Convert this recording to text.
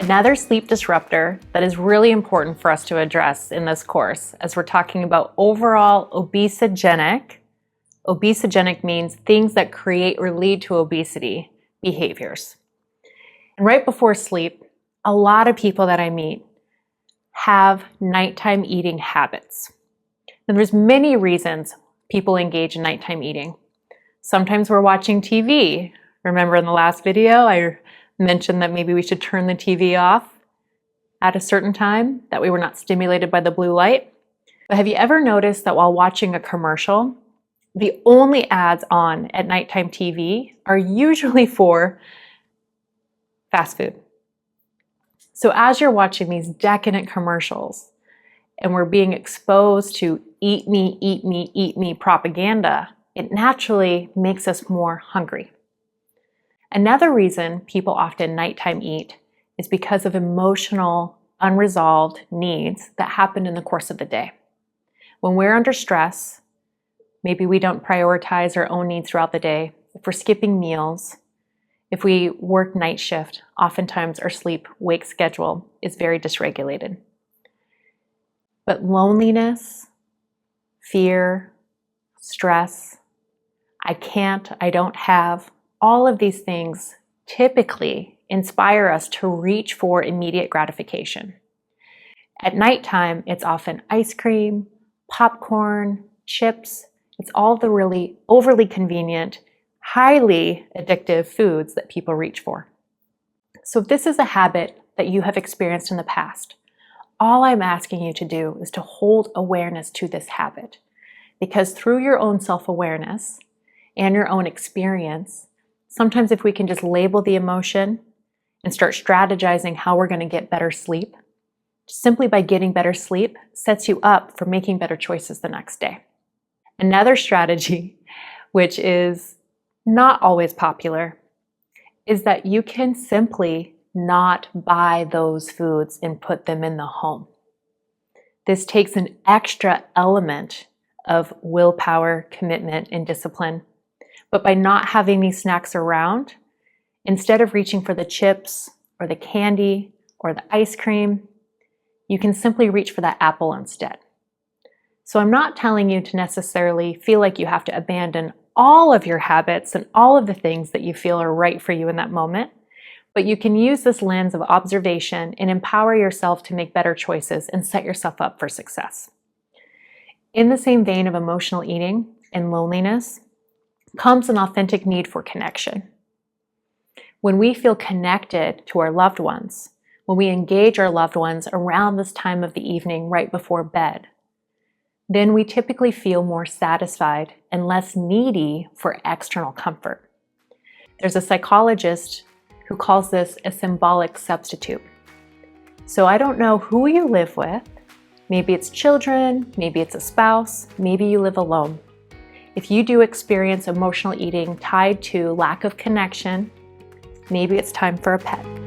Another sleep disruptor that is really important for us to address in this course, as we're talking about overall obesogenic means things that create or lead to obesity behaviors. And right before sleep, a lot of people that I meet have nighttime eating habits. And there's many reasons people engage in nighttime eating. Sometimes we're watching TV. Remember in the last video, I mentioned that maybe we should turn the TV off at a certain time, that we were not stimulated by the blue light. But have you ever noticed that while watching a commercial, the only ads on at nighttime TV are usually for fast food? So as you're watching these decadent commercials and we're being exposed to eat me, eat me, eat me propaganda, it naturally makes us more hungry. Another reason people often nighttime eat is because of emotional, unresolved needs that happen in the course of the day. When we're under stress, maybe we don't prioritize our own needs throughout the day. If we're skipping meals, if we work night shift, oftentimes our sleep-wake schedule is very dysregulated. But loneliness, fear, stress, I can't, I don't have, all of these things typically inspire us to reach for immediate gratification. At nighttime, it's often ice cream, popcorn, chips. It's all the really overly convenient, highly addictive foods that people reach for. So if this is a habit that you have experienced in the past, all I'm asking you to do is to hold awareness to this habit. Because through your own self-awareness and your own experience, sometimes if we can just label the emotion and start strategizing how we're going to get better sleep, simply by getting better sleep sets you up for making better choices the next day. Another strategy, which is not always popular, is that you can simply not buy those foods and put them in the home. This takes an extra element of willpower, commitment, and discipline. But by not having these snacks around, instead of reaching for the chips or the candy or the ice cream, you can simply reach for that apple instead. So I'm not telling you to necessarily feel like you have to abandon all of your habits and all of the things that you feel are right for you in that moment, but you can use this lens of observation and empower yourself to make better choices and set yourself up for success. In the same vein of emotional eating and loneliness comes an authentic need for connection. When we feel connected to our loved ones, when we engage our loved ones around this time of the evening right before bed, then we typically feel more satisfied and less needy for external comfort. There's a psychologist who calls this a symbolic substitute. So I don't know who you live with. Maybe it's children, maybe it's a spouse, maybe you live alone. If you do experience emotional eating tied to lack of connection, maybe it's time for a pet.